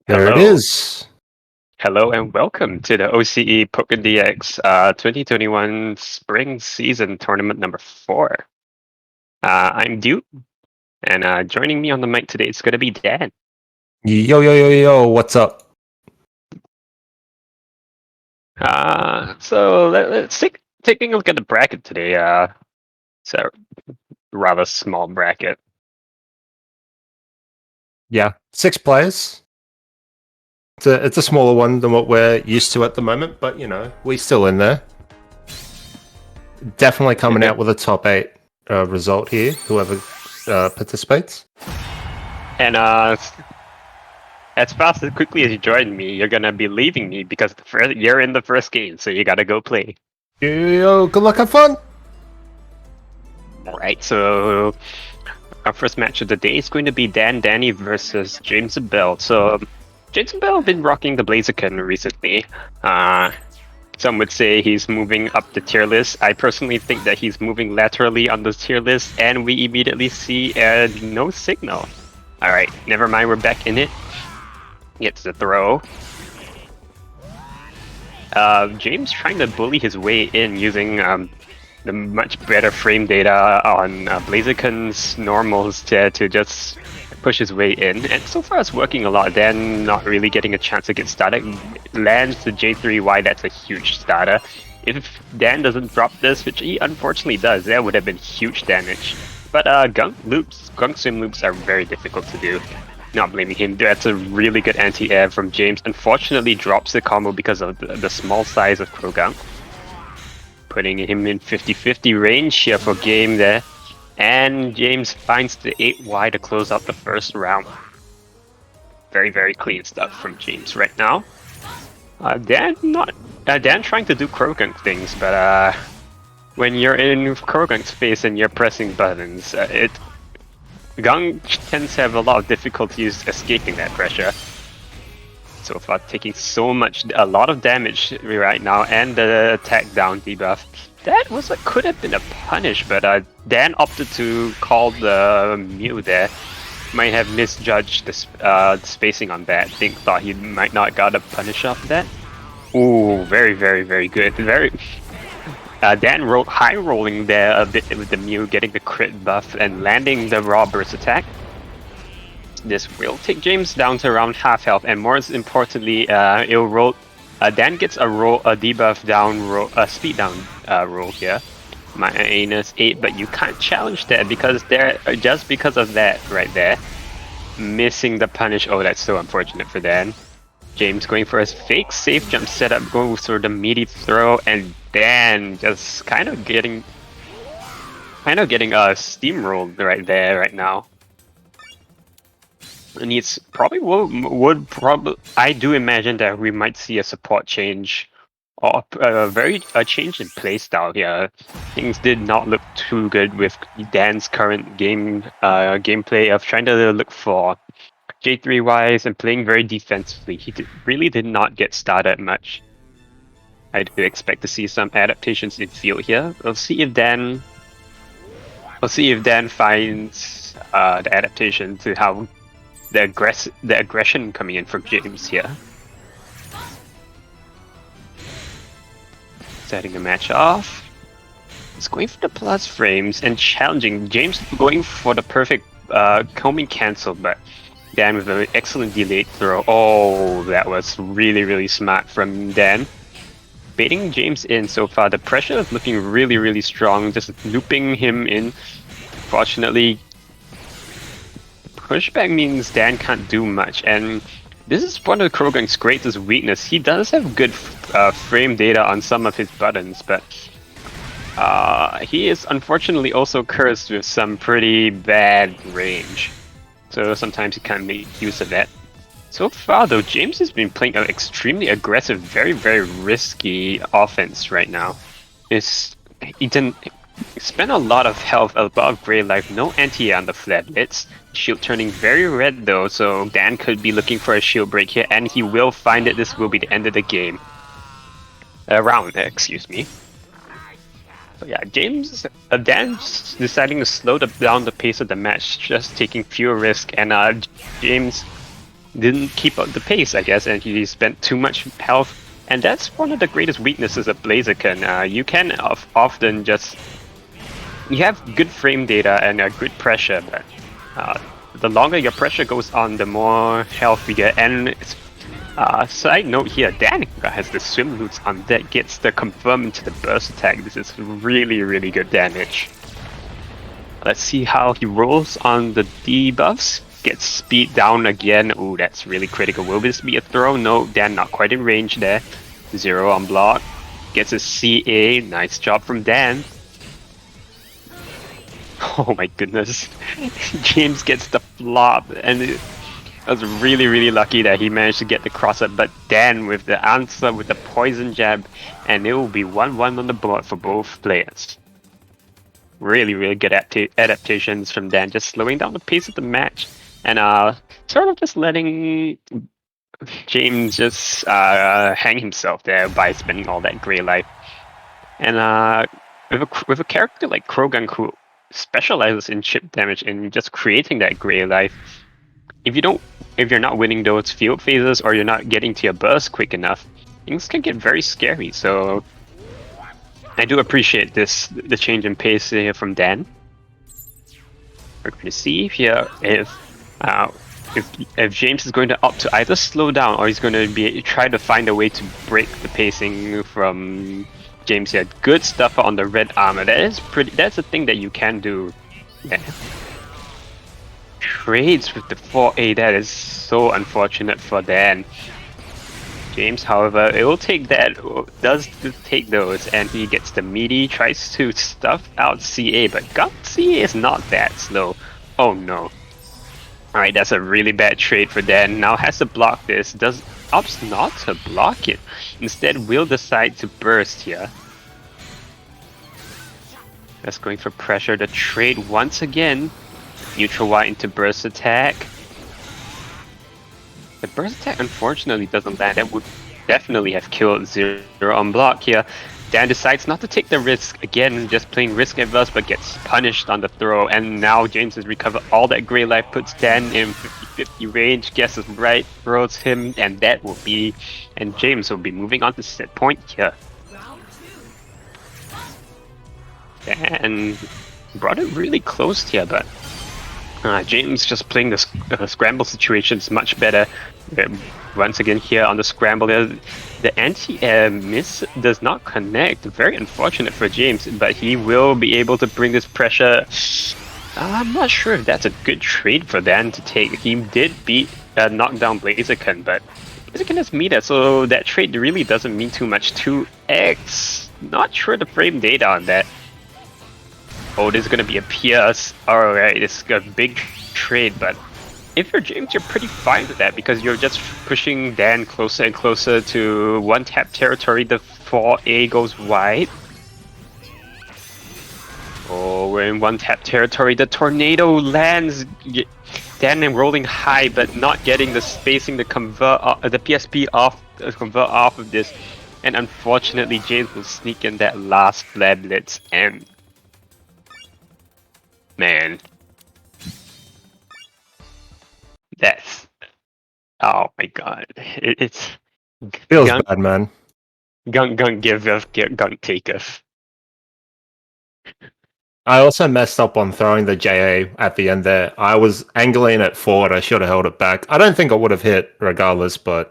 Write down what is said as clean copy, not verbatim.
There it Hello. is. Hello and welcome to the OCE Pokkén DX 2021 Spring Season Tournament number 4. I'm Duke, and joining me on the mic today is going to be Dan. Yo, yo, yo, yo, what's up? Let's taking a look at the bracket today. It's a rather small bracket. Yeah, 6 players. It's a smaller one than what we're used to at the moment, but we're still in there. Definitely coming out with a top 8 result here, whoever participates. And as fast as quickly as you join me, you're going to be leaving me because you're in the first game, so you got to go play. Yo, good luck, have fun! Alright, so our first match of the day is going to be DanDandy versus Jamesibell. So Jamesibell been rocking the Blaziken recently. Some would say he's moving up the tier list. I personally think that he's moving laterally on the tier list, and we immediately see no signal. Alright, never mind, we're back in it. Gets the throw. James trying to bully his way in using the much better frame data on Blaziken's normals to just push his way in. And so far it's working a lot. Dan not really getting a chance to get started. Lands the J3Y, that's a huge starter. If Dan doesn't drop this, which he unfortunately does, that would have been huge damage. But Gunk Swim loops are very difficult to do. Not blaming him, that's a really good anti-air from James. Unfortunately drops the combo because of the small size of Croagunk. Putting him in 50-50 range here for game there. And James finds the 8Y to close out the first round. Very, very clean stuff from James right now. Dan trying to do Croagunk things, but when you're in Croagunk's face and you're pressing buttons, Gunk tends to have a lot of difficulties escaping that pressure. So far taking a lot of damage right now, and the attack down debuff. That could have been a punish, but Dan opted to call the Mew there. Might have misjudged the spacing on that. Thought he might not got a punish off that. Ooh, very, very, very good. Dan high rolling there a bit with the Mew, getting the crit buff and landing the raw burst attack. This will take James down to around half health, and more importantly, it'll roll. Dan gets a debuff down roll, speed down roll here. Minus 8, but you can't challenge that because just because of that right there, missing the punish. Oh, that's so unfortunate for Dan. James going for his fake safe jump setup, going for the meaty throw, and Dan just kind of getting steamrolled right there right now. And it's probably would probably. I do imagine that we might see a support change, or a change in playstyle here. Things did not look too good with Dan's current gameplay of trying to look for J3Ys and playing very defensively. He really did not get started much. I do expect to see some adaptations in field here. We'll see if Dan finds the adaptation to how the aggression coming in from James here. Setting the match off. He's going for the plus frames and challenging. James going for the perfect combing cancel, but Dan with an excellent delayed throw. Oh, that was really, really smart from Dan. Baiting James in so far. The pressure is looking really, really strong. Just looping him in. Fortunately, pushback means Dan can't do much, and this is one of Croagunk's greatest weakness. He does have good frame data on some of his buttons, but he is unfortunately also cursed with some pretty bad range. So sometimes he can't make use of that. So far though, James has been playing an extremely aggressive, very, very risky offense right now. He didn't spend a lot of health above Grey Life, no anti-air on the flat blitz. Shield turning very red though, so Dan could be looking for a shield break here, and he will find it. This will be the end of the game. Round, excuse me. So yeah, Dan's deciding to slow down the pace of the match, just taking fewer risks, and James didn't keep up the pace, I guess, and he spent too much health. And that's one of the greatest weaknesses of Blaziken. You can often just... You have good frame data and good pressure, but the longer your pressure goes on, the more health you get. And side note here, Dan has the swim loots on that gets the confirm into the burst attack. This is really, really good damage. Let's see how he rolls on the debuffs. Gets speed down again. Ooh, that's really critical. Will this be a throw? No, Dan not quite in range there. 0 on block. Gets a CA. Nice job from Dan. Oh my goodness. James gets the flop, and I was really, really lucky that he managed to get the cross up, but Dan with the answer with the poison jab, and it will be 1-1 on the board for both players. Really, really good adaptations from Dan, just slowing down the pace of the match, and sort of just letting James just hang himself there by spending all that grey life. And with a character like Croagunk who specializes in chip damage and just creating that grey life, if you're not winning those field phases or you're not getting to your burst quick enough, things can get very scary. So I do appreciate the change in pace here from Dan. We're going to see here if James is going to opt to either slow down or he's going to try to find a way to break the pacing from James here. Good stuff on the red armor. That's a thing that you can do. Yeah. Trades with the 4A, that is so unfortunate for Dan. James, however, it will take that, does take those, and he gets the meaty, tries to stuff out CA, but CA is not that slow. Oh no. Alright, that's a really bad trade for Dan. Now has to block this. Opts not to block it. Instead, will decide to burst here. That's going for pressure. The trade once again. Neutral Y into burst attack. The burst attack unfortunately doesn't land. That would definitely have killed 0 on block here. Dan decides not to take the risk. Again, just playing risk adverse, but gets punished on the throw. And now James has recovered all that grey life, puts Dan in 50-50 range, guesses right, throws him, and that will be... And James will be moving on to set point here. And brought it really close here, but... James just playing the scramble situations much better. Once again here on the scramble, the anti-air miss does not connect. Very unfortunate for James, but he will be able to bring this pressure. I'm not sure if that's a good trade for Dan to take. He did knock down Blaziken, but Blaziken is meter, so that trade really doesn't mean too much. 2x. Not sure the frame data on that. Oh, this is going to be a PS. Alright, it's a big trade, but if you're James, you're pretty fine with that because you're just pushing Dan closer and closer to one-tap territory. The 4A goes wide. Oh, we're in one-tap territory. The tornado lands. Dan rolling high, but not getting the spacing to convert the PSP off, convert off of this. And unfortunately, James will sneak in that last flare blitz and... Man, that's... Oh my god, it's... Feels bad, man. Gunk giveth, gunk taketh. I also messed up on throwing the JA at the end there. I was angling it forward. I should have held it back. I don't think I would have hit regardless, but